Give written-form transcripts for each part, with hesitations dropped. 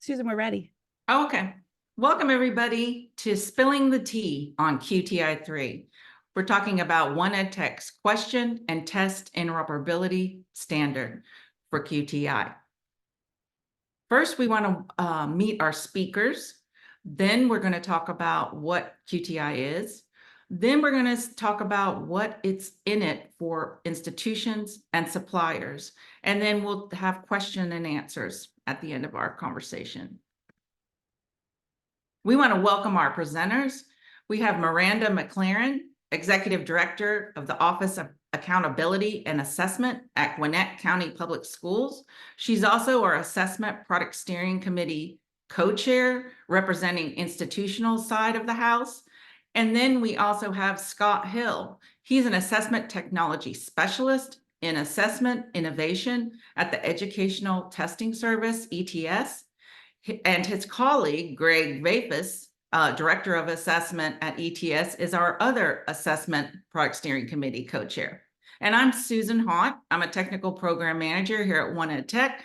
Susan, we're ready. Okay. Welcome, everybody, to Spilling the Tea on QTI 3. We're talking about OneEdTech's question and test interoperability standard for QTI. First, we want to meet our speakers. Then we're going to talk about what QTI is. Then we're going to talk about what it's in it for institutions and suppliers. And then we'll have question and answers at the end of our conversation. We want to welcome our presenters. We have Miranda McLaren, Executive Director of the Office of Accountability and Assessment at Gwinnett County Public Schools. She's also our Assessment Product Steering Committee co-chair, representing institutional side of the house. And then we also have Scott Hill. He's an assessment technology specialist in assessment innovation at the Educational Testing Service, ETS. And his colleague, Greg Vapus, Director of Assessment at ETS, is our other Assessment Product Steering Committee co-chair. And I'm Susan Haught. I'm a Technical Program Manager here at OneEdTech,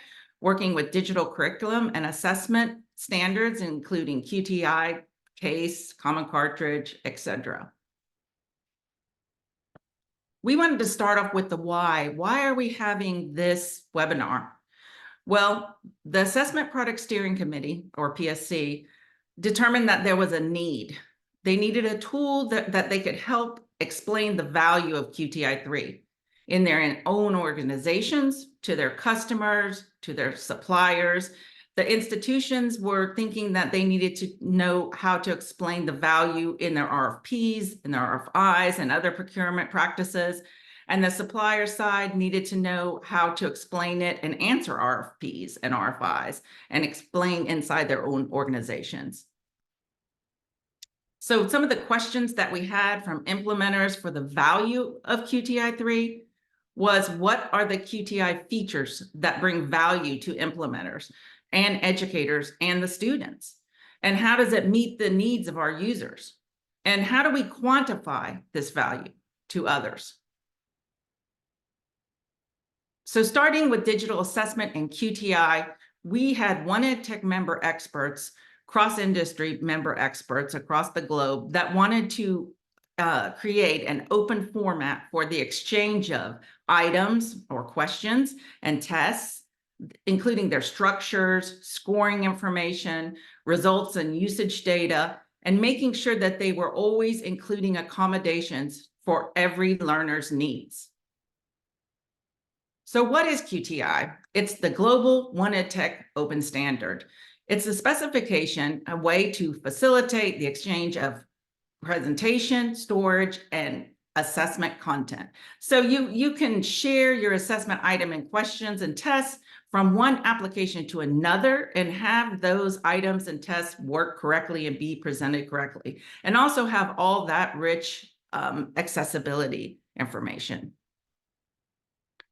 working with digital curriculum and assessment standards, including QTI, CASE, Common Cartridge, etc. We wanted to start off with the why. Why are we having this webinar? Well, the Assessment Product Steering Committee, or PSC, determined that there was a need. They needed a tool that they could help explain the value of QTI-3 in their own organizations, to their customers, to their suppliers. The institutions were thinking that they needed to know how to explain the value in their RFPs, in their RFIs, and other procurement practices. And the supplier side needed to know how to explain it and answer RFPs and RFIs and explain inside their own organizations. So some of the questions that we had from implementers for the value of QTI-3 was, what are the QTI features that bring value to implementers and educators and the students? And how does it meet the needs of our users? And how do we quantify this value to others? So starting with digital assessment and QTI, we had OneEdTech member experts, cross-industry member experts across the globe that wanted to create an open format for the exchange of items or questions and tests, including their structures, scoring information, results and usage data, and making sure that they were always including accommodations for every learner's needs. So what is QTI? It's the global OneEdTech open standard. It's a specification, a way to facilitate the exchange of presentation, storage, and assessment content. So you can share your assessment item and questions and tests from one application to another and have those items and tests work correctly and be presented correctly, and also have all that rich accessibility information.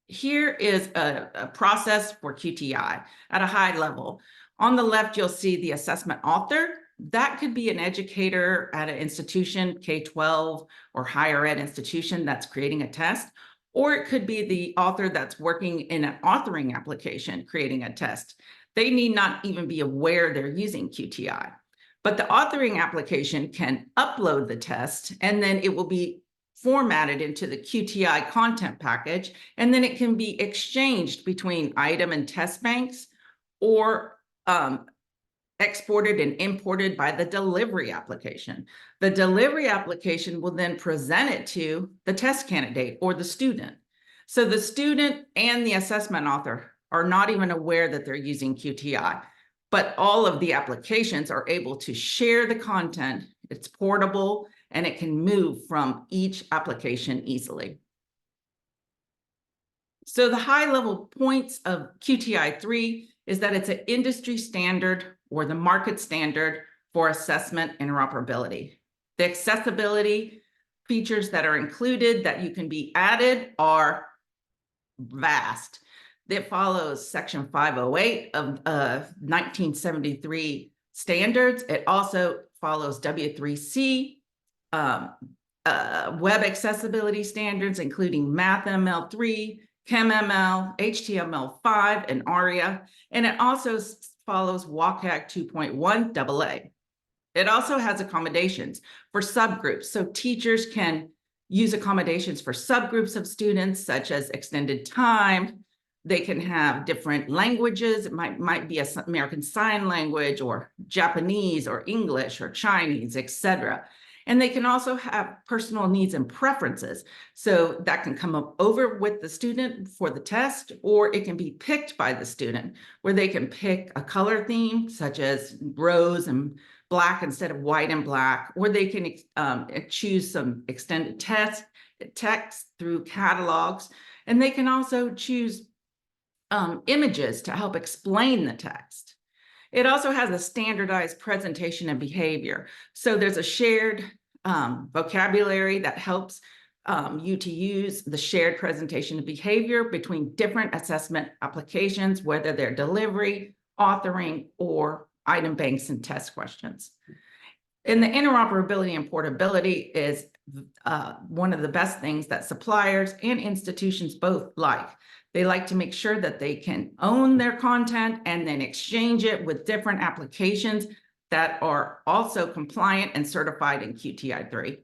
Here is a process for QTI at a high level. On the left, you'll see the assessment author. That could be an educator at an institution, K-12 or higher ed institution that's creating a test, or it could be the author that's working in an authoring application, creating a test. They need not even be aware they're using QTI, but the authoring application can upload the test, and then it will be formatted into the QTI content package, and then it can be exchanged between item and test banks, or exported and imported by the delivery application. The delivery application will then present it to the test candidate or the student. So the student and the assessment author are not even aware that they're using QTI, but all of the applications are able to share the content. It's portable, and it can move from each application easily. So the high-level points of QTI-3 is that it's an industry standard or the market standard for assessment interoperability. The accessibility features that are included that you can be added are vast. It follows Section 508 of 1973 standards. It also follows W3C, web accessibility standards, including MathML3, ChemML, HTML5, and ARIA. And it also follows WCAG 2.1 AA. It also has accommodations for subgroups. So teachers can use accommodations for subgroups of students, such as extended time. They can have different languages. It might be American Sign Language or Japanese or English or Chinese, etc. And they can also have personal needs and preferences. So that can come up over with the student for the test, or it can be picked by the student, where they can pick a color theme, such as rose and black instead of white and black, or they can choose some extended text through catalogs, and they can also choose images to help explain the text. It also has a standardized presentation and behavior. So there's a shared vocabulary that helps you to use the shared presentation and behavior between different assessment applications, whether they're delivery, authoring, or item banks and test questions. And the interoperability and portability is one of the best things that suppliers and institutions both like. They like to make sure that they can own their content and then exchange it with different applications that are also compliant and certified in QTI 3.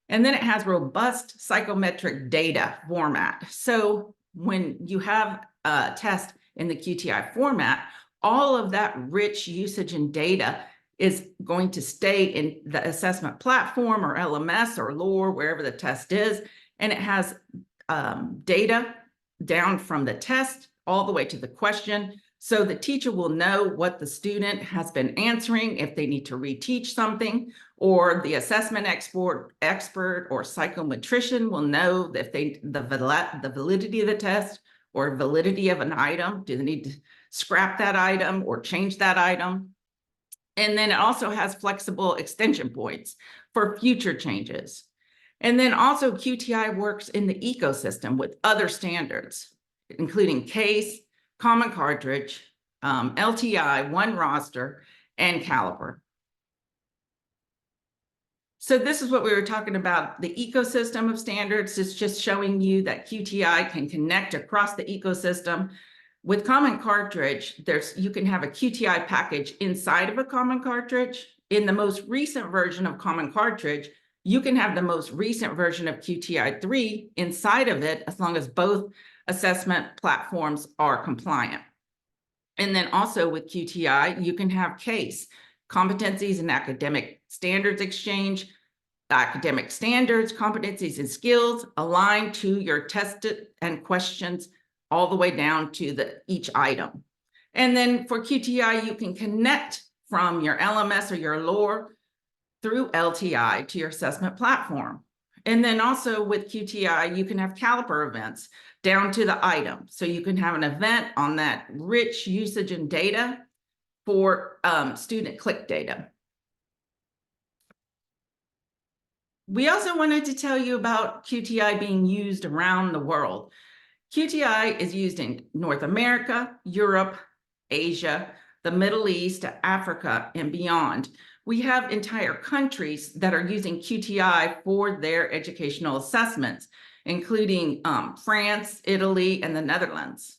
And then it has robust psychometric data format. So when you have a test in the QTI format, all of that rich usage and data is going to stay in the assessment platform or LMS or LOR, wherever the test is. And it has data down from the test all the way to the question. So the teacher will know what the student has been answering, if they need to reteach something, or the assessment expert or psychometrician will know if the validity of the test or validity of an item. Do they need to scrap that item or change that item? And then it also has flexible extension points for future changes. And then also QTI works in the ecosystem with other standards, including CASE, Common Cartridge, LTI, One Roster, and Caliper. So this is what we were talking about, the ecosystem of standards. It's just showing you that QTI can connect across the ecosystem. With Common Cartridge, you can have a QTI package inside of a Common Cartridge. In the most recent version of Common Cartridge, you can have the most recent version of QTI 3 inside of it, as long as both assessment platforms are compliant. And then also with QTI, you can have CASE, competencies and academic standards exchange, academic standards, competencies and skills aligned to your tested and questions all the way down to each item. And then for QTI, you can connect from your LMS or your LOR through LTI to your assessment platform. And then also with QTI, you can have caliper events down to the item. So you can have an event on that rich usage and data for student click data. We also wanted to tell you about QTI being used around the world. QTI is used in North America, Europe, Asia, the Middle East, Africa, and beyond. We have entire countries that are using QTI for their educational assessments, including France, Italy, and the Netherlands.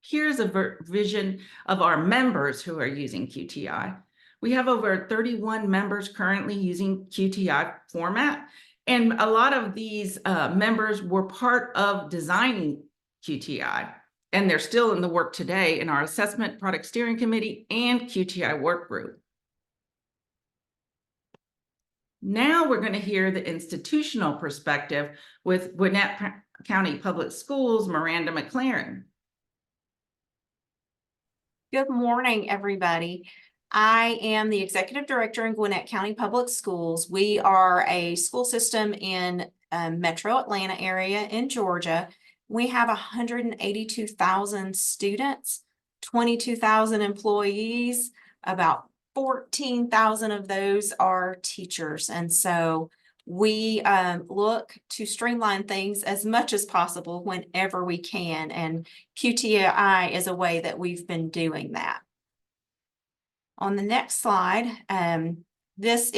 Here's a vision of our members who are using QTI. We have over 31 members currently using QTI format, and a lot of these members were part of designing QTI, and they're still in the work today in our Assessment Product Steering Committee and QTI work group. Now we're going to hear the institutional perspective with Gwinnett County Public Schools, Miranda McLaren. Good morning, everybody. I am the Executive Director in Gwinnett County Public Schools. We are a school system in Metro Atlanta area in Georgia. We have 182,000 students, 22,000 employees, about 14,000 of those are teachers. And so we look to streamline things as much as possible whenever we can. And QTI is a way that we've been doing that. On the next slide, this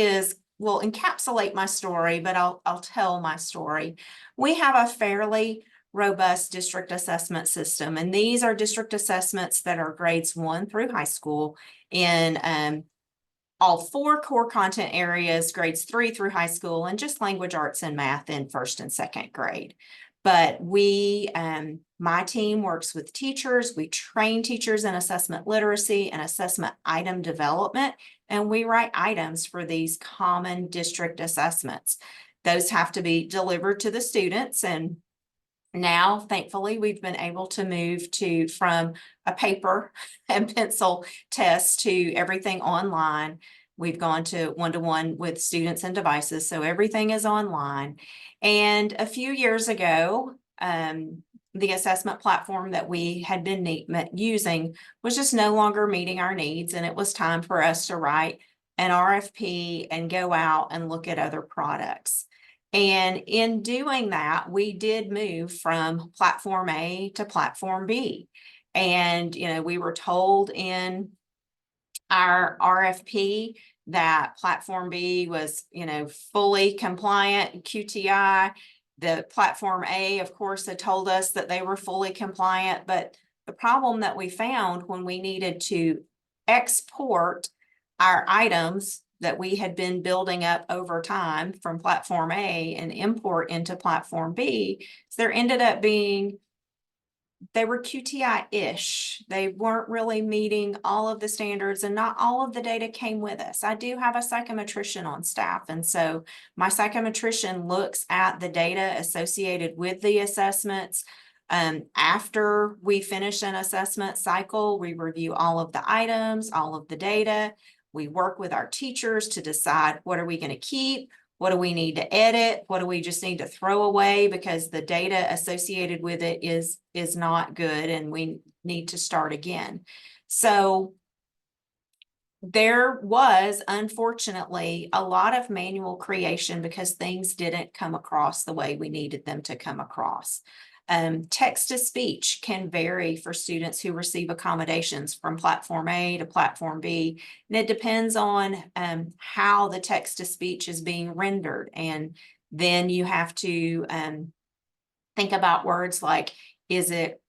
will encapsulate my story, but I'll tell my story. We have a fairly robust district assessment system. And these are district assessments that are grades 1 through high school in all 4 core content areas, grades 3 through high school, and just language arts and math in 1st and 2nd grade. But my team works with teachers. We train teachers in assessment literacy and assessment item development, and we write items for these common district assessments. Those have to be delivered to the students, and now, thankfully, we've been able to move from a paper and pencil test to everything online. We've gone to one-to-one with students and devices, so everything is online. And a few years ago, the assessment platform that we had been using was just no longer meeting our needs, and it was time for us to write an RFP and go out and look at other products. And in doing that, we did move from platform A to platform B. And, we were told in our RFP that platform B was, fully compliant QTI. The platform A, of course, had told us that they were fully compliant, but the problem that we found when we needed to export our items that we had been building up over time from platform A and import into platform B, so there ended up being, they were QTI-ish. They weren't really meeting all of the standards, and not all of the data came with us. I do have a psychometrician on staff, and so my psychometrician looks at the data associated with the assessments. After we finish an assessment cycle, we review all of the items, all of the data. We work with our teachers to decide, what are we going to keep? What do we need to edit? What do we just need to throw away because the data associated with it is not good and we need to start again? So there was, unfortunately, a lot of manual creation because things didn't come across the way we needed them to come across. Text to speech can vary for students who receive accommodations from platform A to platform B, and it depends on how the text to speech is being rendered. And then you have to think about words like, is it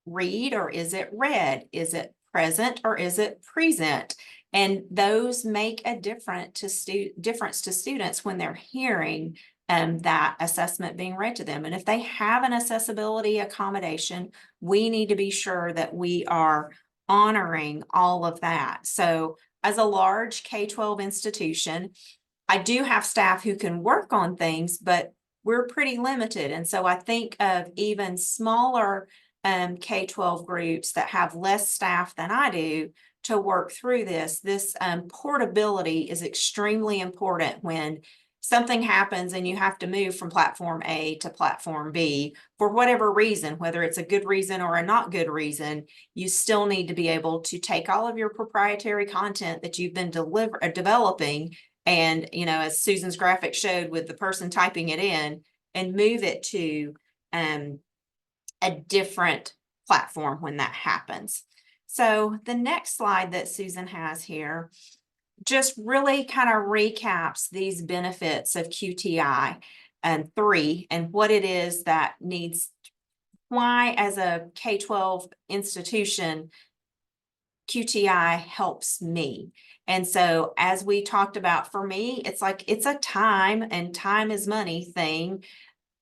read or is it read? Is it present or is it present? And those make a difference to students when they're hearing that assessment being read to them. And if they have an accessibility accommodation, we need to be sure that we are honoring all of that. So as a large K-12 institution, I do have staff who can work on things, but we're pretty limited. And so I think of even smaller K-12 groups that have less staff than I do to work through this. This portability is extremely important when something happens and you have to move from platform A to platform B for whatever reason, whether it's a good reason or a not good reason. You still need to be able to take all of your proprietary content that you've been developing, and as Susan's graphic showed with the person typing it in, and move it to a different platform when that happens. So the next slide that Susan has here just really kind of recaps these benefits of QTI 3 and what it is that needs, why as a K-12 institution, QTI helps me. And so as we talked about, for me, it's like, it's a time, and time is money thing.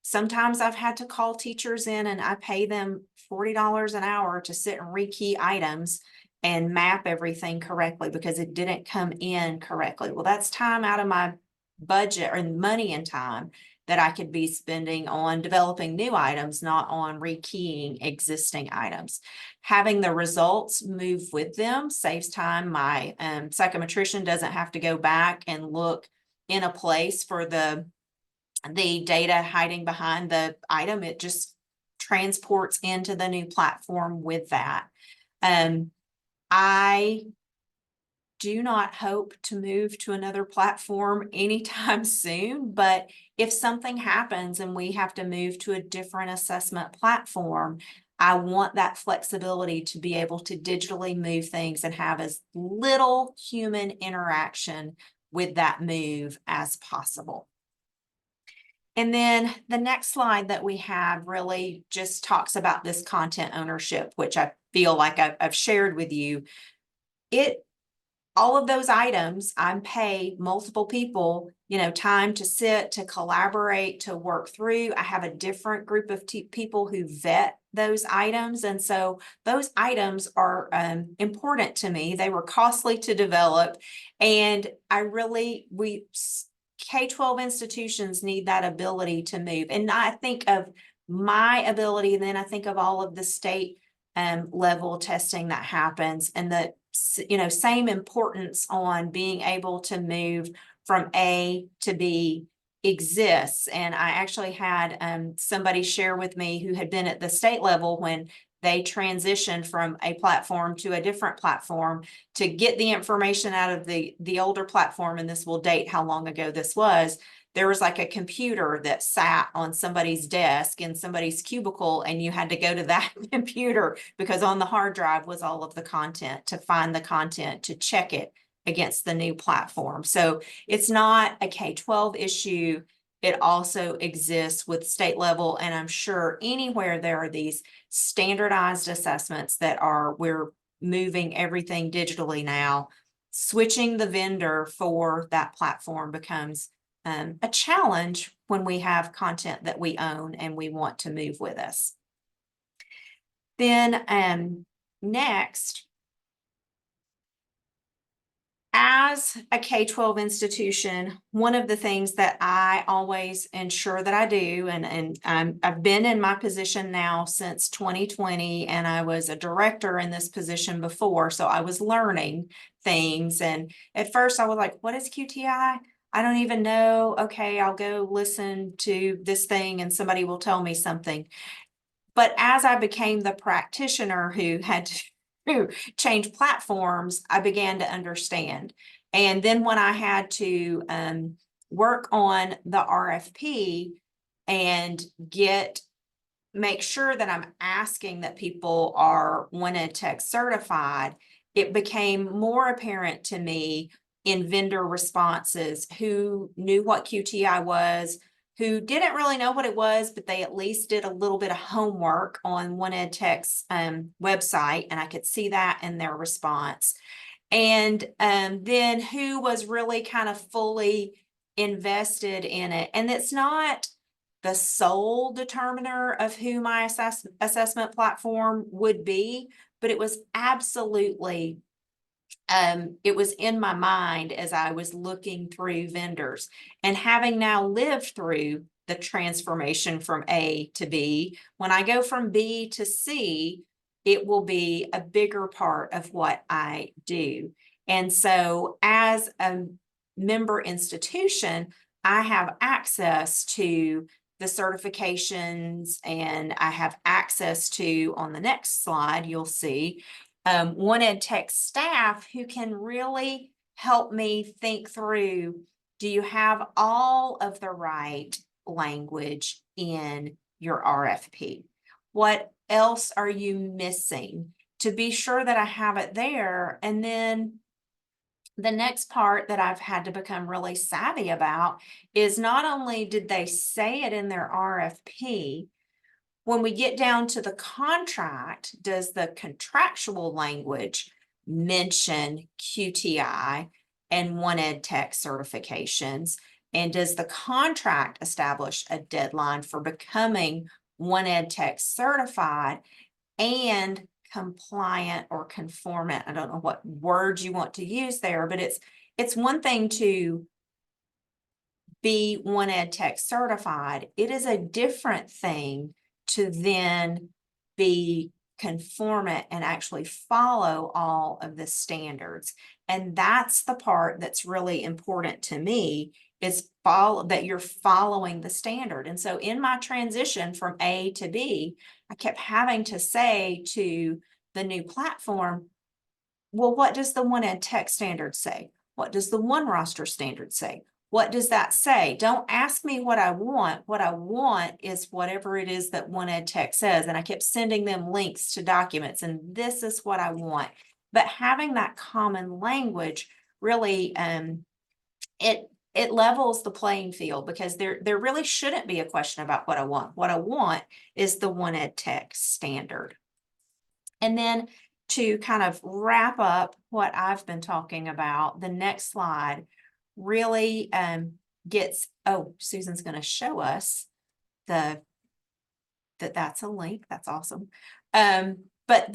Sometimes I've had to call teachers in and I pay them $40 an hour to sit and rekey items and map everything correctly because it didn't come in correctly. Well, that's time out of my budget, or money and time that I could be spending on developing new items, not on rekeying existing items. Having the results move with them saves time. My psychometrician doesn't have to go back and look in a place for the data hiding behind the item. It just transports into the new platform with that. I do not hope to move to another platform anytime soon, but if something happens and we have to move to a different assessment platform, I want that flexibility to be able to digitally move things and have as little human interaction with that move as possible. And then the next slide that we have really just talks about this content ownership, which I feel like I've shared with you. All of those items, I pay multiple people, time to sit, to collaborate, to work through. I have a different group of people who vet those items. And so those items are important to me. They were costly to develop. And K-12 institutions need that ability to move. And I think of my ability, and then I think of all of the state level testing that happens, and the same importance on being able to move from A to B exists. And I actually had somebody share with me who had been at the state level when they transitioned from a platform to a different platform to get the information out of the older platform. And this will date how long ago this was. There was like a computer that sat on somebody's desk in somebody's cubicle, and you had to go to that computer because on the hard drive was all of the content, to find the content, to check it against the new platform. So it's not a K-12 issue. It also exists with state level, and I'm sure anywhere there are these standardized assessments we're moving everything digitally now. Switching the vendor for that platform becomes a challenge when we have content that we own and we want to move with us. Then next, as a K-12 institution, one of the things that I always ensure that I do, and I've been in my position now since 2020, and I was a director in this position before, so I was learning things. And at first I was like, what is QTI? I don't even know. Okay, I'll go listen to this thing and somebody will tell me something. But as I became the practitioner who had to change platforms, I began to understand. And then when I had to work on the RFP and make sure that I'm asking that people are One Ed Tech certified, it became more apparent to me in vendor responses who knew what QTI was, who didn't really know what it was, but they at least did a little bit of homework on One Ed Tech's website, and I could see that in their response. And then who was really kind of fully invested in it. And it's not the sole determiner of who my assessment platform would be, but it was absolutely it was in my mind as I was looking through vendors. And having now lived through the transformation from A to B, when I go from B to C, it will be a bigger part of what I do. And so as a member institution, I have access to the certifications, and I have access to, on the next slide, you'll see One Ed Tech staff who can really help me think through, do you have all of the right language in your RFP? What else are you missing? To be sure that I have it there. And then the next part that I've had to become really savvy about is not only did they say it in their RFP, when we get down to the contract, does the contractual language mention QTI and One Ed Tech certifications? And does the contract establish a deadline for becoming One Ed Tech certified and compliant or conformant? I don't know what words you want to use there, but it's one thing to be One Ed Tech certified. It is a different thing to then be conformant and actually follow all of the standards. And that's the part that's really important to me, is that you're following the standard. And so in my transition from A to B, I kept having to say to the new platform, well, what does the One Ed Tech standard say? What does the One Roster standard say? What does that say? Don't ask me what I want. What I want is whatever it is that One Ed Tech says. And I kept sending them links to documents, and this is what I want. But having that common language really, it levels the playing field because there really shouldn't be a question about what I want. What I want is the One Ed Tech standard. And then to kind of wrap up what I've been talking about, the next slide really gets, oh, Susan's going to show us that's a link. That's awesome. But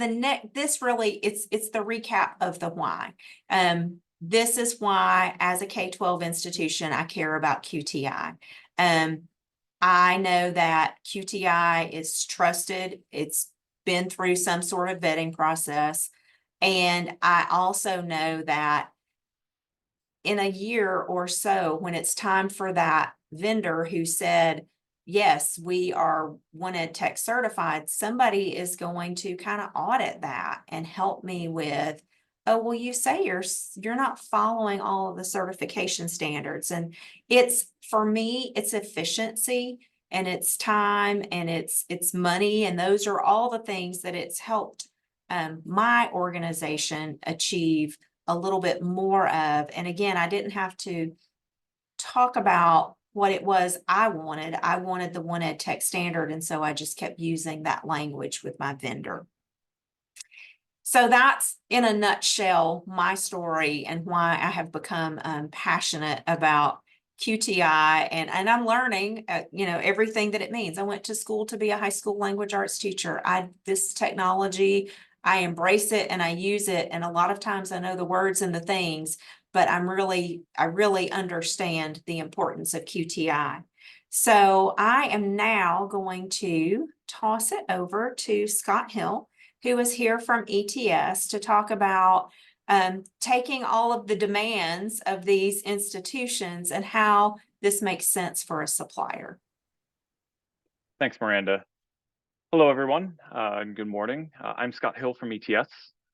this really, it's the recap of the why. This is why, as a K-12 institution, I care about QTI. I know that QTI is trusted. It's been through some sort of vetting process. And I also know that in a year or so, when it's time for that vendor who said, yes, we are One Ed Tech certified, somebody is going to kind of audit that and help me with, oh, well, you say you're not following all of the certification standards. And it's, for me, it's efficiency and it's time and it's money. And those are all the things that it's helped my organization achieve a little bit more of. And again, I didn't have to talk about what it was I wanted. I wanted the One Ed Tech standard. And so I just kept using that language with my vendor. So that's in a nutshell my story and why I have become passionate about QTI, and I'm learning, everything that it means. I went to school to be a high school language arts teacher. This technology, I embrace it and I use it. And a lot of times I know the words and the things, but I really understand the importance of QTI. So I am now going to toss it over to Scott Hill, who is here from ETS to talk about taking all of the demands of these institutions and how this makes sense for a supplier. Thanks, Miranda. Hello, everyone. Good morning. I'm Scott Hill from ETS.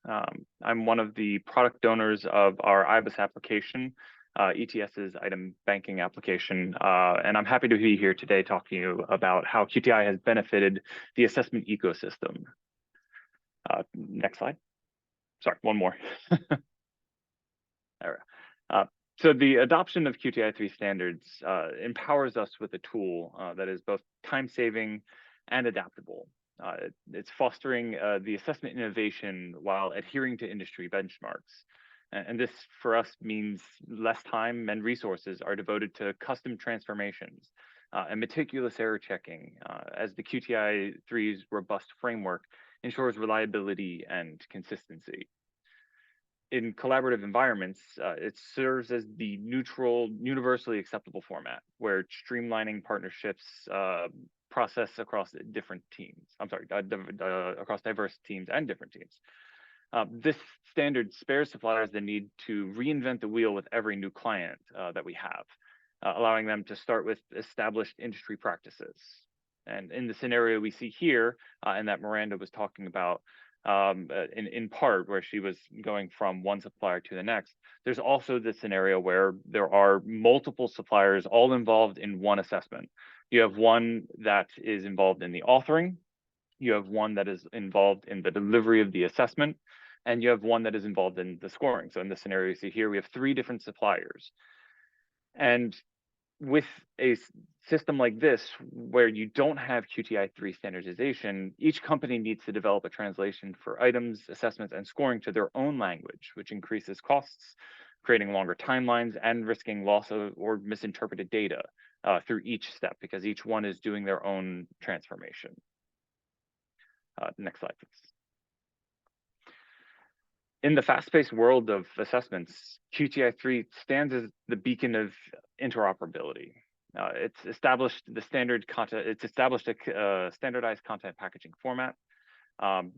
I'm one of the product owners of our IBIS application, ETS's item banking application, and I'm happy to be here today talking to you about how QTI has benefited the assessment ecosystem. Next slide. Sorry, one more. There. So the adoption of QTI 3 standards empowers us with a tool that is both time-saving and adaptable. It's fostering the assessment innovation while adhering to industry benchmarks. And this, for us, means less time and resources are devoted to custom transformations and meticulous error checking, as the QTI 3's robust framework ensures reliability and consistency. In collaborative environments, it serves as the neutral, universally acceptable format where streamlining partnerships process across different teams. I'm sorry, across diverse teams and different teams. This standard spares suppliers the need to reinvent the wheel with every new client that we have, allowing them to start with established industry practices. And in the scenario we see here, and that Miranda was talking about, in part where she was going from one supplier to the next, there's also the scenario where there are multiple suppliers all involved in one assessment. You have one that is involved in the authoring, you have one that is involved in the delivery of the assessment, and you have one that is involved in the scoring. So in the scenario you see here, we have 3 different suppliers. And with a system like this, where you don't have QTI 3 standardization, each company needs to develop a translation for items, assessments, and scoring to their own language, which increases costs, creating longer timelines and risking loss of or misinterpreted data through each step, because each one is doing their own transformation. Next slide, please. In the fast-paced world of assessments, QTI 3 stands as the beacon of interoperability. It's established a standardized content packaging format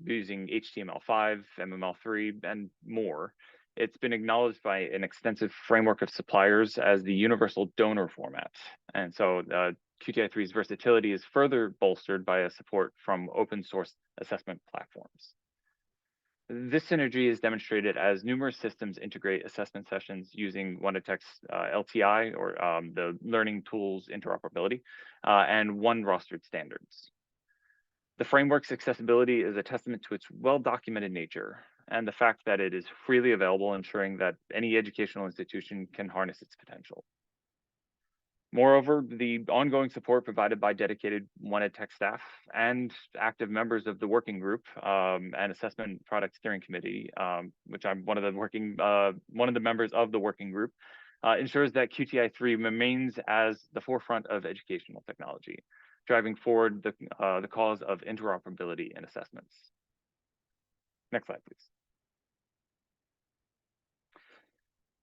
using HTML5, MML3, and more. It's been acknowledged by an extensive framework of suppliers as the universal donor format. And so QTI 3's versatility is further bolstered by a support from open source assessment platforms. This synergy is demonstrated as numerous systems integrate assessment sessions using One Ed Tech's LTI, or the Learning Tools Interoperability, and one rostered standards. The framework's accessibility is a testament to its well-documented nature and the fact that it is freely available, ensuring that any educational institution can harness its potential. Moreover, the ongoing support provided by dedicated One Ed Tech staff and active members of the working group and assessment product steering committee, which I'm one of the members of the working group, ensures that QTI-3 remains as the forefront of educational technology, driving forward the cause of interoperability in assessments. Next slide, please.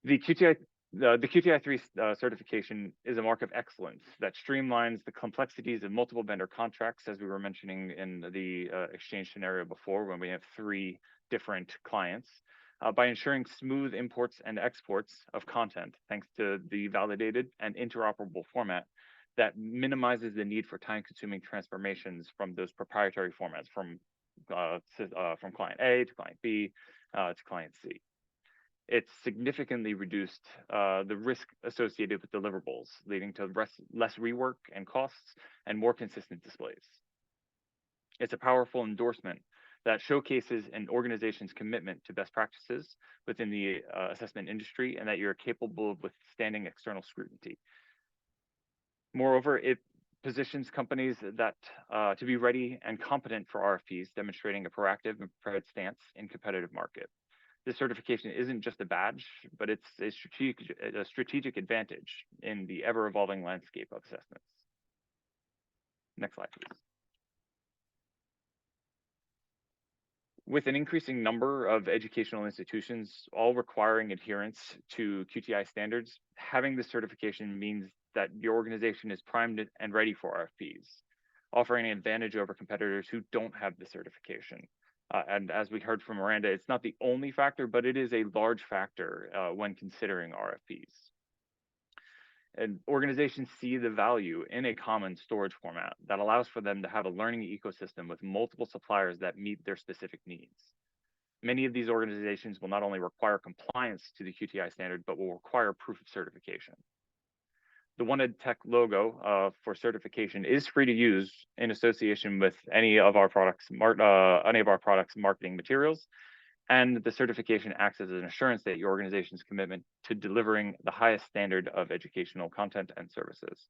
The QTI-3 certification is a mark of excellence that streamlines the complexities of multiple vendor contracts, as we were mentioning in the exchange scenario before, when we have 3 different clients, by ensuring smooth imports and exports of content, thanks to the validated and interoperable format that minimizes the need for time-consuming transformations from those proprietary formats from client A to client B to client C. It's significantly reduced the risk associated with deliverables, leading to less rework and costs and more consistent displays. It's a powerful endorsement that showcases an organization's commitment to best practices within the assessment industry and that you're capable of withstanding external scrutiny. Moreover, it positions companies that to be ready and competent for RFPs, demonstrating a proactive and prepared stance in competitive market. This certification isn't just a badge, but it's a strategic advantage in the ever-evolving landscape of assessments. Next slide, please. With an increasing number of educational institutions all requiring adherence to QTI standards, having this certification means that your organization is primed and ready for RFPs, offering an advantage over competitors who don't have the certification. And as we heard from Miranda, it's not the only factor, but it is a large factor when considering RFPs. And organizations see the value in a common storage format that allows for them to have a learning ecosystem with multiple suppliers that meet their specific needs. Many of these organizations will not only require compliance to the QTI standard, but will require proof of certification. The One Ed Tech logo for certification is free to use in association with any of our products marketing materials, and the certification acts as an assurance that your organization's commitment to delivering the highest standard of educational content and services.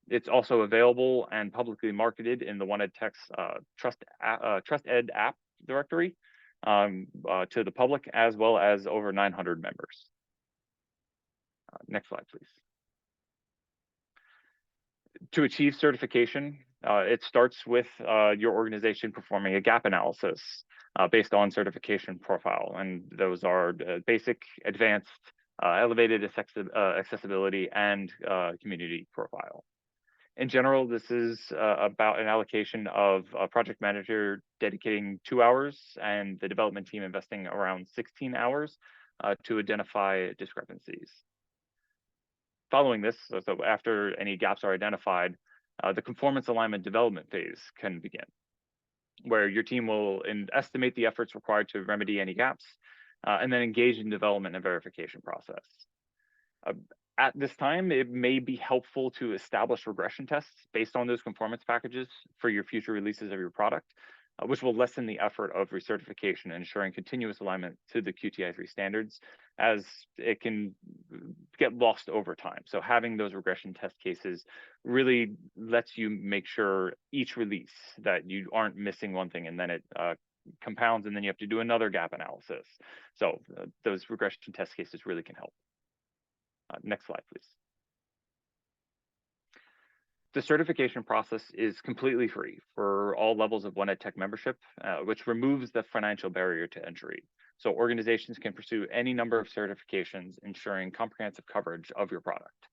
It's also available and publicly marketed in the One Ed Tech's Trust Ed app directory to the public, as well as over 900 members. Next slide, please. To achieve certification, it starts with your organization performing a gap analysis based on certification profile. And those are basic, advanced, elevated accessibility, and community profile. In general, this is about an allocation of a project manager dedicating 2 hours and the development team investing around 16 hours to identify discrepancies. Following this, so after any gaps are identified, the conformance alignment development phase can begin, where your team will estimate the efforts required to remedy any gaps, and then engage in development and verification process. At this time, it may be helpful to establish regression tests based on those conformance packages for your future releases of your product, which will lessen the effort of recertification, ensuring continuous alignment to the QTI-3 standards, as it can get lost over time. So having those regression test cases really lets you make sure each release that you aren't missing one thing, and then it compounds, and then you have to do another gap analysis. So those regression test cases really can help. Next slide, please. The certification process is completely free for all levels of One Ed Tech membership, which removes the financial barrier to entry. So organizations can pursue any number of certifications, ensuring comprehensive coverage of your product.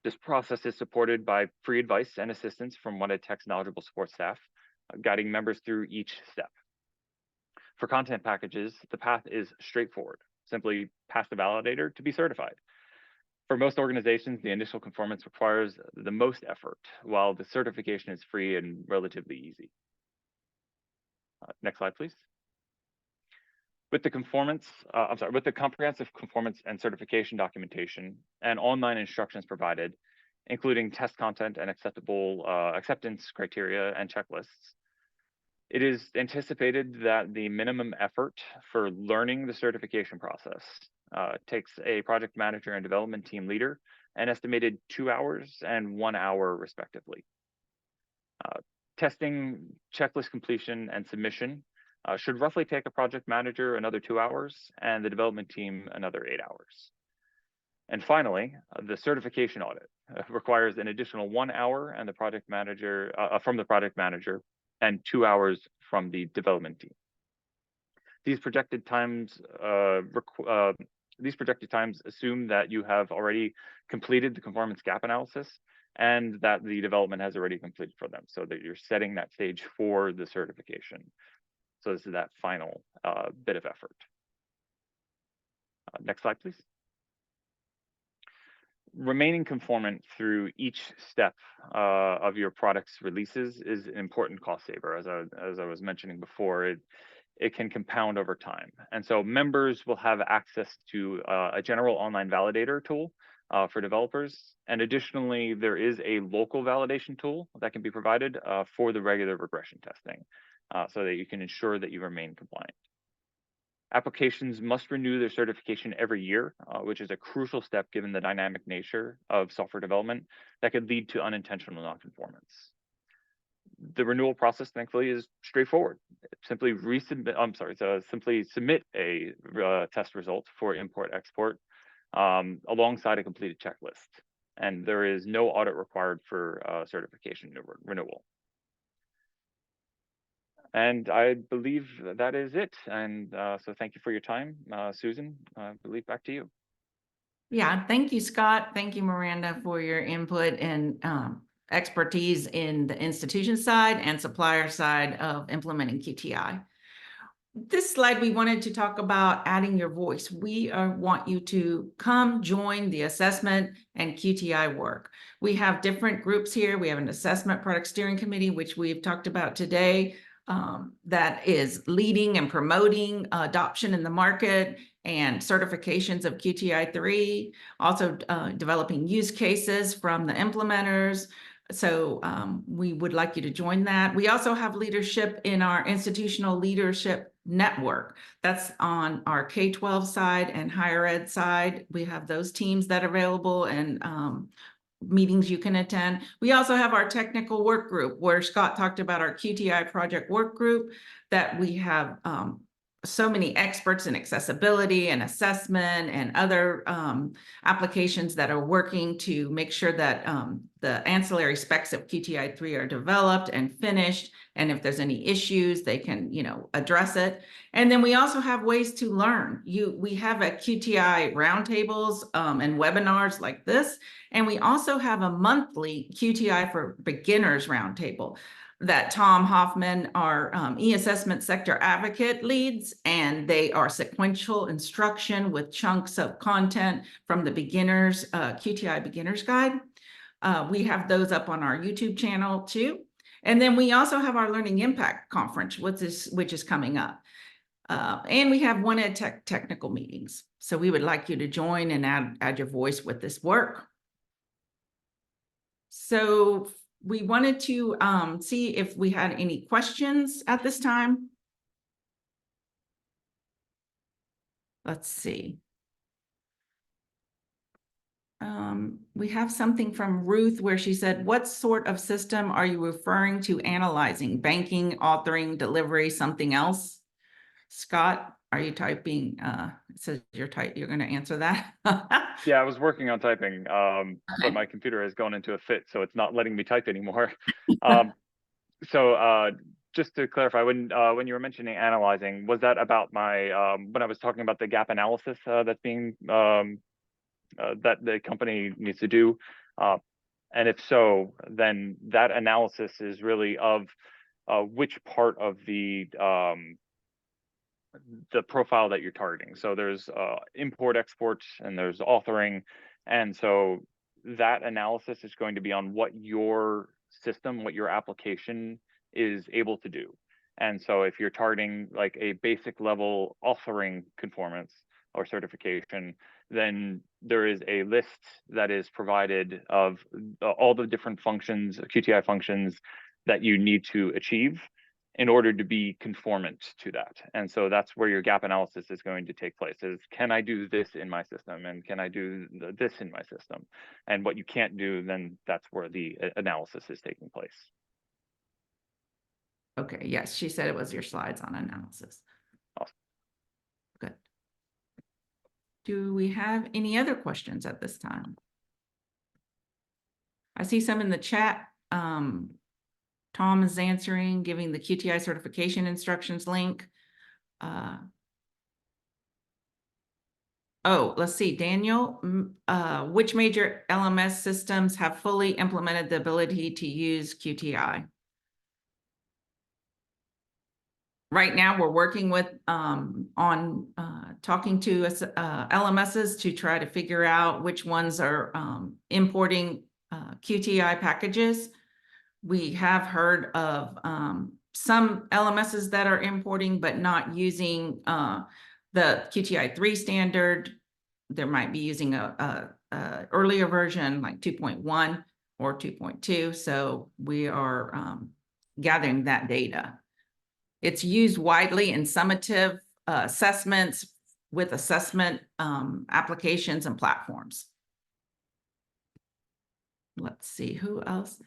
This process is supported by free advice and assistance from One Ed Tech's knowledgeable support staff, guiding members through each step. For content packages, the path is straightforward. Simply pass the validator to be certified. For most organizations, the initial conformance requires the most effort, while the certification is free and relatively easy. Next slide, please. With the comprehensive conformance and certification documentation and online instructions provided, including test content and acceptance criteria and checklists, it is anticipated that the minimum effort for learning the certification process takes a project manager and development team leader an estimated 2 hours and 1 hour respectively. Testing, checklist completion, and submission should roughly take a project manager another 2 hours and the development team another 8 hours. And finally, the certification audit requires an additional 1 hour and the project manager from the project manager and 2 hours from the development team. These projected times assume that you have already completed the conformance gap analysis and that the development has already completed for them, so that you're setting that stage for the certification. So this is that final bit of effort. Next slide, please. Remaining conformant through each step of your product's releases is an important cost saver. As I was mentioning before, it can compound over time. And so members will have access to a general online validator tool for developers. And additionally, there is a local validation tool that can be provided for the regular regression testing so that you can ensure that you remain compliant. Applications must renew their certification every year, which is a crucial step given the dynamic nature of software development that could lead to unintentional nonconformance. The renewal process, thankfully, is straightforward. Simply submit a test result for import/export alongside a completed checklist. And there is no audit required for certification renewal. And I believe that is it. And so thank you for your time. Susan, I believe back to you. Yeah, thank you, Scott. Thank you, Miranda, for your input and expertise in the institution side and supplier side of implementing QTI. This slide, we wanted to talk about adding your voice. We want you to come join the assessment and QTI work. We have different groups here. We have an assessment product steering committee, which we've talked about today, that is leading and promoting adoption in the market and certifications of QTI 3, also developing use cases from the implementers. So we would like you to join that. We also have leadership in our institutional leadership network. That's on our K-12 side and higher ed side. We have those teams that are available and meetings you can attend. We also have our technical work group where Scott talked about our QTI project work group, that we have so many experts in accessibility and assessment and other applications that are working to make sure that the ancillary specs of QTI 3 are developed and finished. And if there's any issues, they can, address it. And then we also have ways to learn. We have a QTI roundtables and webinars like this. And we also have a monthly QTI for beginners roundtable that Tom Hoffman, our e-assessment sector advocate, leads, and they are sequential instruction with chunks of content from the beginners, QTI beginners guide. We have those up on our YouTube channel too. And then we also have our Learning Impact Conference, which is coming up. And we have One Ed Tech technical meetings. So we would like you to join and add your voice with this work. So we wanted to see if we had any questions at this time. Let's see. We have something from Ruth where she said, what sort of system are you referring to analyzing? Banking, authoring, delivery, something else? Scott, are you typing? It says you're going to answer that. Yeah, I was working on typing, but my computer has gone into a fit, so it's not letting me type anymore. So just to clarify, when you were mentioning analyzing, was that about my when I was talking about the gap analysis that's being that the company needs to do? And if so, then that analysis is really of which part of the profile that you're targeting. So there's import, export, and there's authoring. And so that analysis is going to be on what your system, what your application is able to do. And so if you're targeting like a basic level authoring conformance or certification, then there is a list that is provided of all the different functions, QTI functions that you need to achieve. in order to be conformant to that. And so that's where your gap analysis is going to take place, is can I do this in my system, and can I do this in my system? And what you can't do, then that's where the analysis is taking place. Okay, yes, she said it was your slides on analysis. Awesome. Good. Do we have any other questions at this time? I see some in the chat. Tom is answering, giving the QTI certification instructions link. Oh, let's see, Daniel, which major LMS systems have fully implemented the ability to use QTI? Right now, we're working with talking to LMSs to try to figure out which ones are importing QTI packages. We have heard of some LMSs that are importing but not using the QTI-3 standard. There might be using a earlier version like 2.1 or 2.2. So we are gathering that data. It's used widely in summative assessments with assessment applications and platforms. Let's see, who else?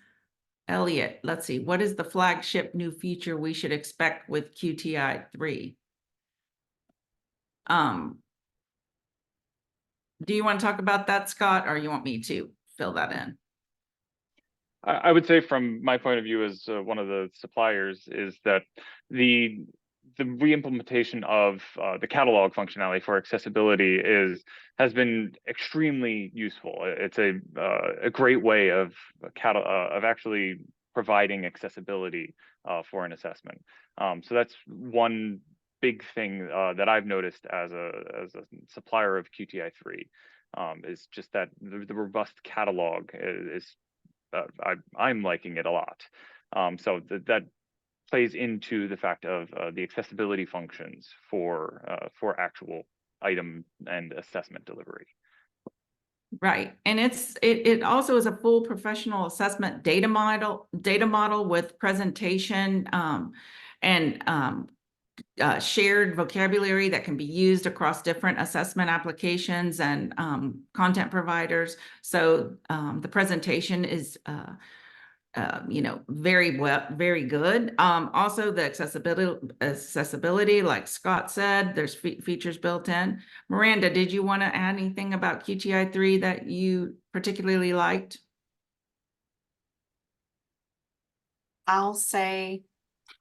Elliot, let's see, what is the flagship new feature we should expect with QTI-3? Do you want to talk about that, Scott, or you want me to fill that in? I would say from my point of view as one of the suppliers is that the re-implementation of the catalog functionality for accessibility has been extremely useful. It's a great way of actually providing accessibility for an assessment. So that's one big thing that I've noticed as a supplier of QTI-3 is just that the robust catalog is I'm liking it a lot. So that plays into the fact of the accessibility functions for actual item and assessment delivery. Right, and it also is a full professional assessment data model with presentation and shared vocabulary that can be used across different assessment applications and content providers. So the presentation is very good. Also the accessibility, like Scott said, there's features built in. Miranda, did you want to add anything about QTI-3 that you particularly liked? I'll say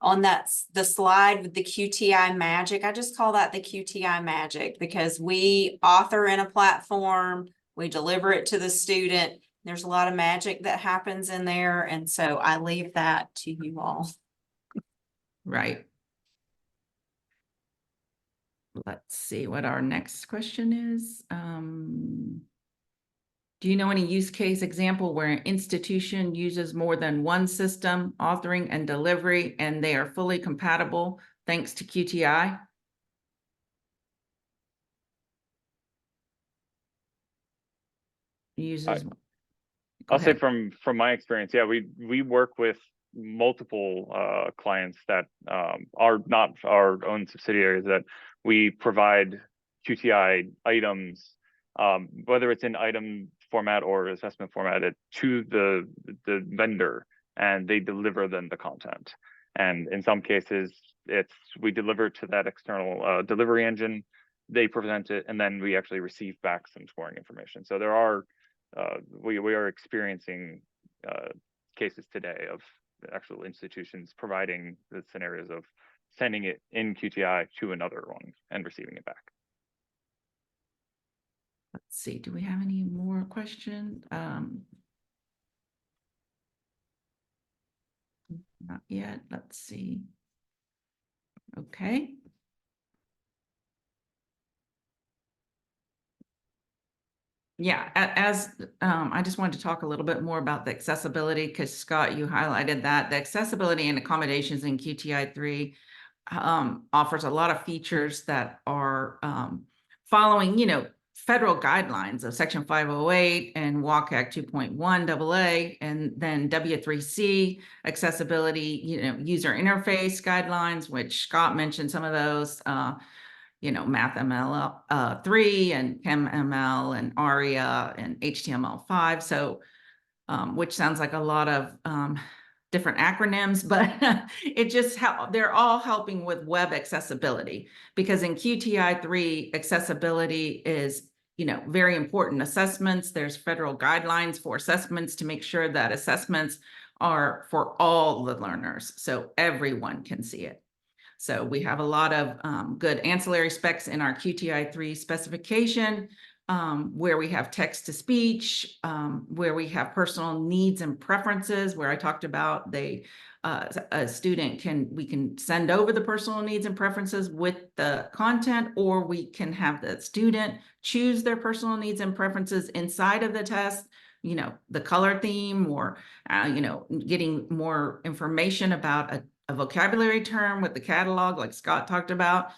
on the slide with the QTI magic, I just call that the QTI magic because we author in a platform, we deliver it to the student. There's a lot of magic that happens in there. And so I leave that to you all. Right. Let's see what our next question is. Do you know any use case example where an institution uses more than one system, authoring and delivery, and they are fully compatible thanks to QTI? I'll say from my experience, yeah, we work with multiple clients that are not our own subsidiaries, that we provide QTI items, whether it's in item format or assessment format, to the vendor, and they deliver them the content. And in some cases, we deliver to that external delivery engine, they present it, and then we actually receive back some scoring information. So there are we are experiencing cases today of actual institutions providing the scenarios of sending it in QTI to another one and receiving it back. Let's see, do we have any more questions? Not yet, let's see. Okay. Yeah, as I just wanted to talk a little bit more about the accessibility, because Scott, you highlighted that the accessibility and accommodations in QTI-3 offers a lot of features that are following, federal guidelines of Section 508 and WCAG Act 2.1 AA, and then W3C accessibility, user interface guidelines, which Scott mentioned some of those, Math ML 3 and Chem ML and ARIA and HTML5. So, which sounds like a lot of different acronyms, but it just they're all helping with web accessibility, because in QTI 3, accessibility is very important. Assessments, there's federal guidelines for assessments to make sure that assessments are for all the learners, so everyone can see it. So we have a lot of good ancillary specs in our QTI 3 specification, where we have text to speech, where we have personal needs and preferences, where I talked about a student we can send over the personal needs and preferences with the content, or we can have the student choose their personal needs and preferences inside of the test, the color theme, or, getting more information about a vocabulary term with the catalog, like Scott talked about,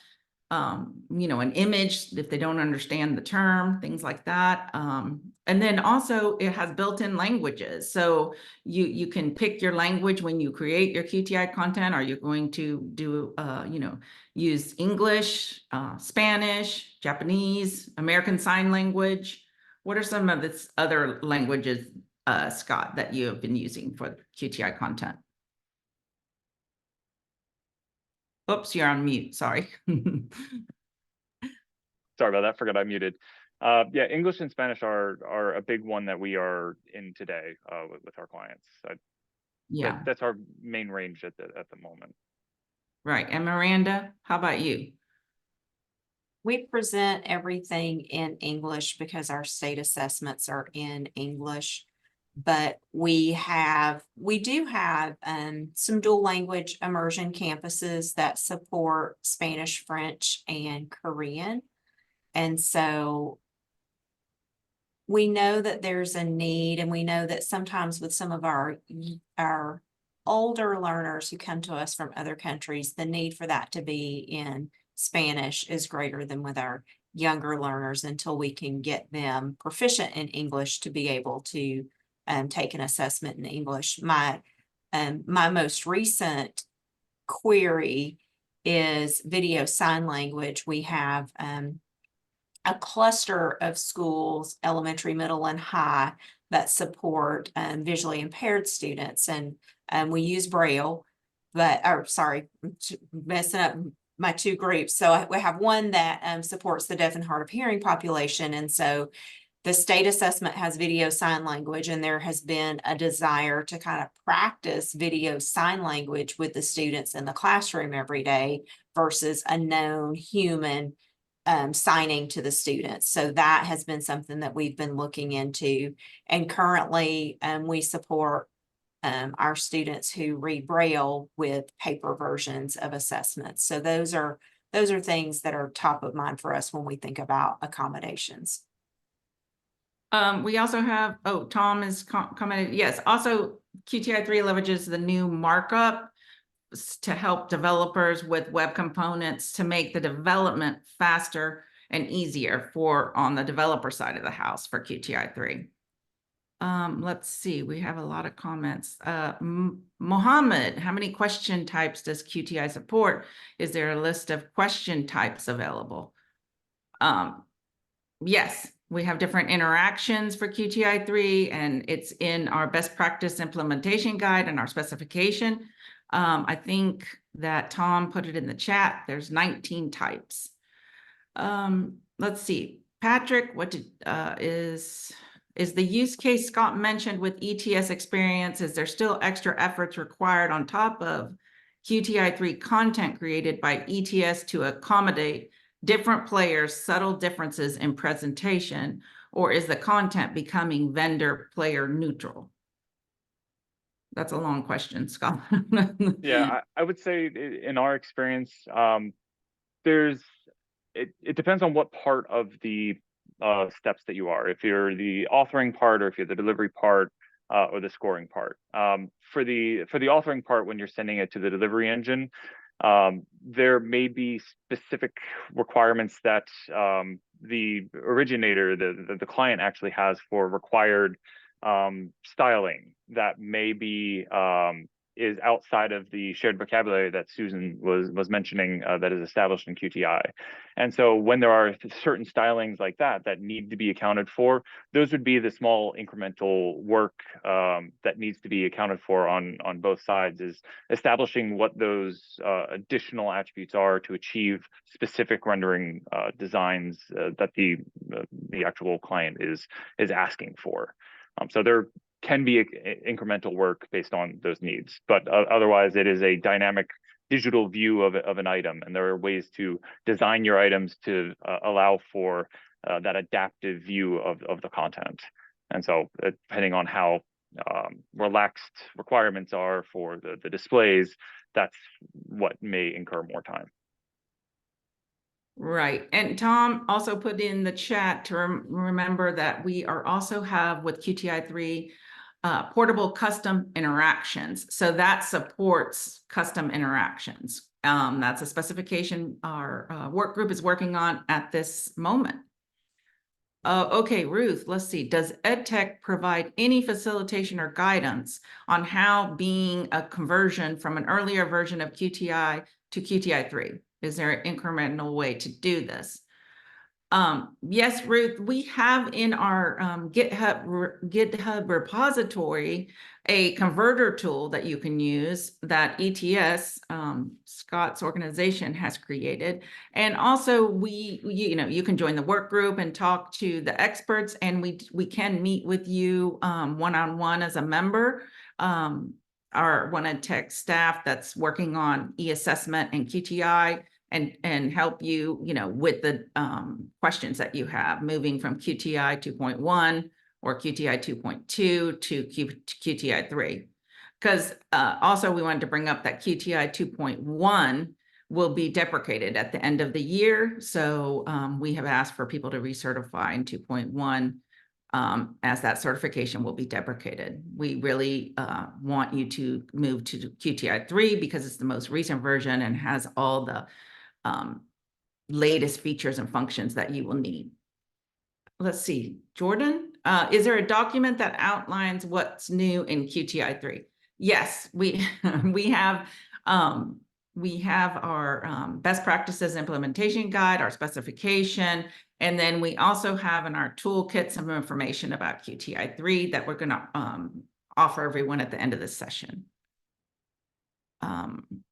an image if they don't understand the term, things like that. And then also it has built-in languages. So you can pick your language when you create your QTI content. Are you going to do, use English, Spanish, Japanese, American Sign Language? What are some of the other languages, Scott, that you have been using for QTI content? Oops, you're on mute, sorry. Sorry about that, forgot I muted. Yeah, English and Spanish are a big one that we are in today with our clients. Yeah, that's our main range at the moment. Right. And Miranda, how about you? We present everything in English because our state assessments are in English. But we do have some dual language immersion campuses that support Spanish, French, and Korean. And so we know that there's a need, and we know that sometimes with some of our older learners who come to us from other countries, the need for that to be in Spanish is greater than with our younger learners, until we can get them proficient in English to be able to take an assessment in English. My most recent query is video sign language. We have a cluster of schools, elementary, middle, and high, that support visually impaired students, and we use Braille, messing up my two groups. So we have one that supports the deaf and hard of hearing population, and so the state assessment has video sign language, and there has been a desire to kind of practice video sign language with the students in the classroom every day versus a known human signing to the students. So that has been something that we've been looking into. And currently we support our students who read Braille with paper versions of assessments. So those are things that are top of mind for us when we think about accommodations. We also have, Tom is commented, yes, also QTI 3 leverages the new markup to help developers with web components to make the development faster and easier on the developer side of the house for QTI 3. Let's see, we have a lot of comments. Mohammed, how many question types does QTI support? Is there a list of question types available? Yes. We have different interactions for QTI 3, and it's in our best practice implementation guide and our specification. I think that Tom put it in the chat. There's 19 types. Let's see. Patrick, what is the use case Scott mentioned with ETS experience? Is there still extra efforts required on top of QTI 3 content created by ETS to accommodate different players' subtle differences in presentation, or is the content becoming vendor player neutral? That's a long question, Scott. Yeah, I would say in our experience, it depends on what part of the steps that you are. If you're the authoring part, or if you're the delivery part, or the scoring part. For the authoring part, when you're sending it to the delivery engine, there may be specific requirements that the originator, the client actually has for required styling that may be is outside of the shared vocabulary that Susan was mentioning that is established in QTI. And so when there are certain stylings like that that need to be accounted for, those would be the small incremental work that needs to be accounted for on both sides, is establishing what those additional attributes are to achieve specific rendering designs that the actual client is asking for. So there can be incremental work based on those needs, but otherwise it is a dynamic digital view of an item, and there are ways to design your items to allow for that adaptive view of the content. And so depending on how relaxed requirements are for the displays, that's what may incur more time. Right. And Tom also put in the chat to remember that we are also have with QTI 3 portable custom interactions. So that supports custom interactions. That's a specification our work group is working on at this moment. Okay, Ruth, let's see. Does EdTech provide any facilitation or guidance on how being a conversion from an earlier version of QTI to QTI 3? Is there an incremental way to do this? Yes, Ruth, we have in our GitHub repository a converter tool that you can use that ETS, Scott's organization, has created. And also you can join the work group and talk to the experts, and we can meet with you one-on-one as a member. Our one EdTech staff that's working on e-assessment and QTI, and help you, with the questions that you have, moving from QTI 2.1 or QTI 2.2 to QTI 3. Because also we wanted to bring up that QTI 2.1 will be deprecated at the end of the year. So we have asked for people to recertify in 2.1 as that certification will be deprecated. We really want you to move to QTI 3 because it's the most recent version and has all the latest features and functions that you will need. Let's see, Jordan, is there a document that outlines what's new in QTI 3? Yes, we have our best practices implementation guide, our specification, and then we also have in our toolkit some information about QTI 3 that we're going to offer everyone at the end of this session.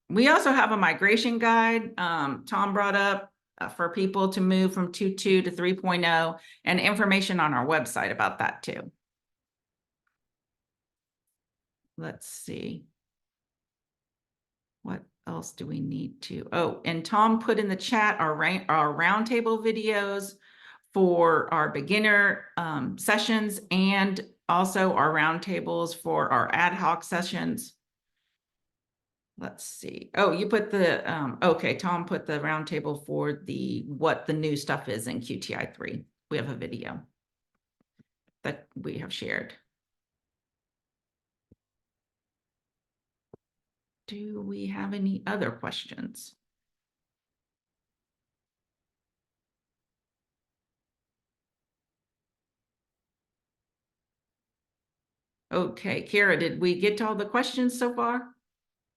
We also have a migration guide Tom brought up for people to move from 2.2 to 3.0, and information on our website about that too. Let's see. What else do we need to? Oh, and Tom put in the chat our roundtable videos for our beginner sessions, and also our roundtables for our ad hoc sessions. Let's see. Oh, you put the, okay, Tom put the roundtable for what the new stuff is in QTI 3. We have a video that we have shared. Do we have any other questions? Okay, Kara, did we get to all the questions so far?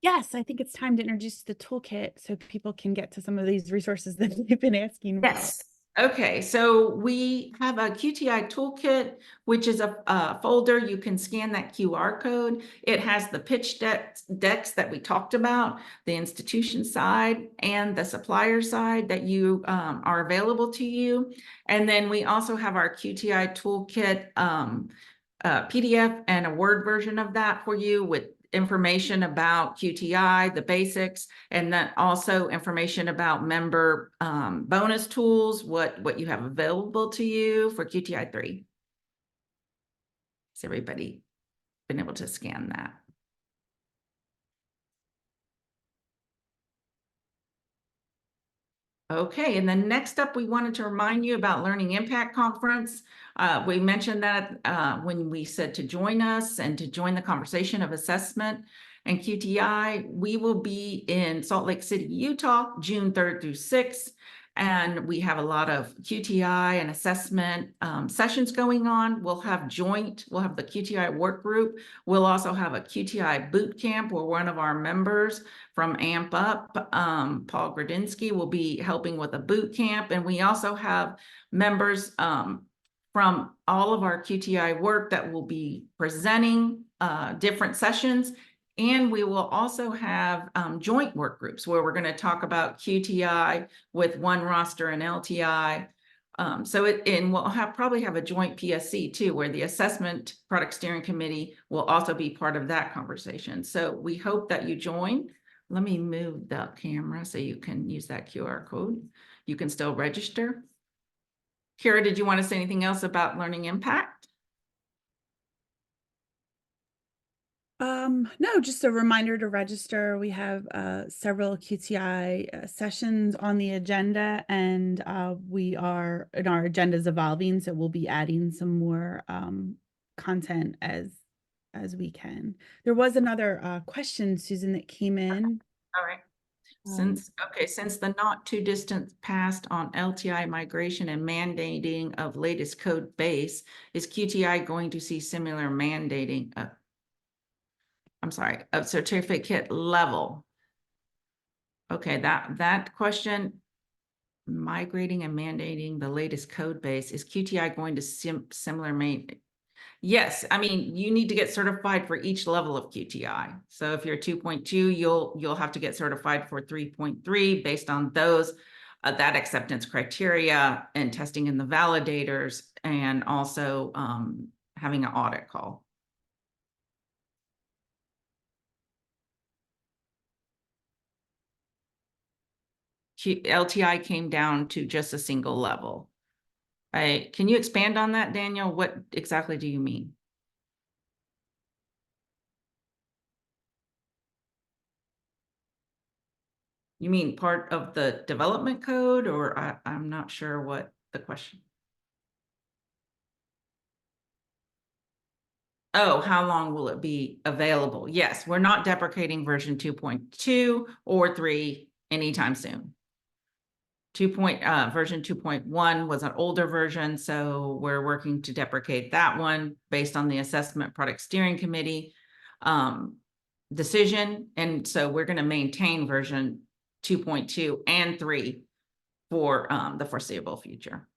Yes, I think it's time to introduce the toolkit so people can get to some of these resources that they've been asking about. Yes. Okay, so we have a QTI Toolkit, which is a folder. You can scan that QR code. It has the pitch decks that we talked about, the institution side and the supplier side that you are available to you. And then we also have our QTI Toolkit PDF and a Word version of that for you, with information about QTI, the basics, and then also information about member bonus tools, what you have available to you for QTI 3. Has everybody been able to scan that? Okay, and then next up, we wanted to remind you about Learning Impact Conference. We mentioned that when we said to join us and to join the conversation of assessment and QTI. We will be in Salt Lake City, Utah, June 3rd through 6th. And we have a lot of QTI and assessment sessions going on. We'll have the QTI work group. We'll also have a QTI boot camp where one of our members from AMP Up, Paul Gradinsky, will be helping with a boot camp. And we also have members from all of our QTI work that will be presenting different sessions. And we will also have joint work groups where we're going to talk about QTI with one roster and LTI. And we'll probably have a joint PSC too, where the Assessment Product Steering Committee will also be part of that conversation. So we hope that you join. Let me move the camera so you can use that QR code. You can still register. Kara, did you want to say anything else about Learning Impact? No, just a reminder to register. We have several QTI sessions on the agenda, and our agenda is evolving, so we'll be adding some more content as we can. There was another question, Susan, that came in. All right. Since the not too distant past on LTI migration and mandating of latest code base, is QTI going to see similar mandating of certificate level? Okay, that question, migrating and mandating the latest code base, is QTI going to similar Yes, I mean, you need to get certified for each level of QTI. So if you're 2.2, you'll have to get certified for 3.3 based on those that acceptance criteria and testing in the validators, and also having an audit call. LTI came down to just a single level. Can you expand on that, Daniel? What exactly do you mean? You mean part of the development code, or I'm not sure what the question. Oh, how long will it be available? Yes, we're not deprecating version 2.2 or 3 anytime soon. Version 2.1 was an older version, so we're working to deprecate that one based on the Assessment Product Steering Committee decision. And so we're going to maintain version 2.2 and 3 for the foreseeable future.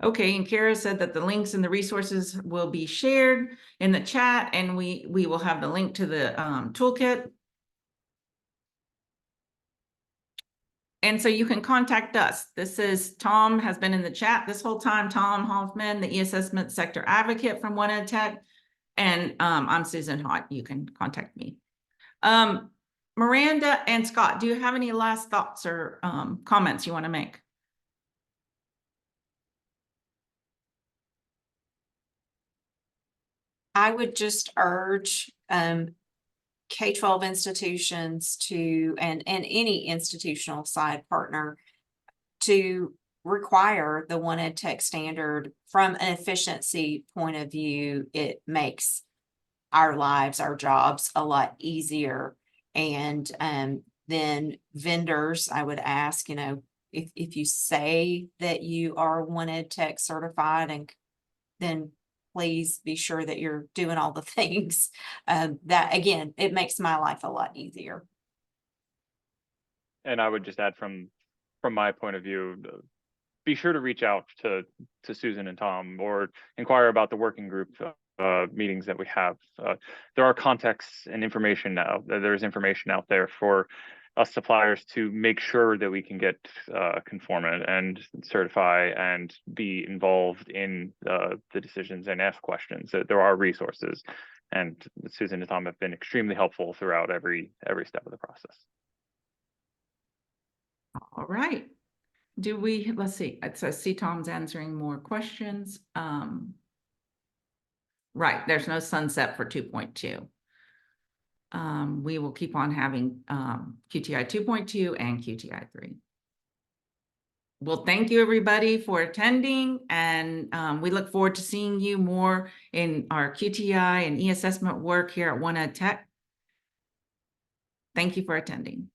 Okay, and Kara said that the links and the resources will be shared in the chat, and we will have the link to the toolkit. And so you can contact us. This is Tom, has been in the chat this whole time. Tom Hoffman, the e-assessment sector advocate from One Ed Tech. And I'm Susan Hott. You can contact me. Miranda and Scott, do you have any last thoughts or comments you want to make? I would just urge K-12 institutions to, and any institutional side partner, to require the One Ed Tech standard. From an efficiency point of view, it makes our lives, our jobs a lot easier. And then vendors, I would ask, if you say that you are One Ed Tech certified, and then please be sure that you're doing all the things. That, again, it makes my life a lot easier. And I would just add from my point of view, be sure to reach out to Susan and Tom, or inquire about the working group meetings that we have. There are contexts and information now. There's information out there for us suppliers to make sure that we can get conformant and certify and be involved in the decisions and ask questions. There are resources, and Susan and Tom have been extremely helpful throughout every step of the process. All right. Let's see. So I see Tom's answering more questions. Right, there's no sunset for 2.2. We will keep on having QTI 2.2 and QTI 3. Well, thank you everybody for attending, and we look forward to seeing you more in our QTI and e-assessment work here at One Ed Tech. Thank you for attending.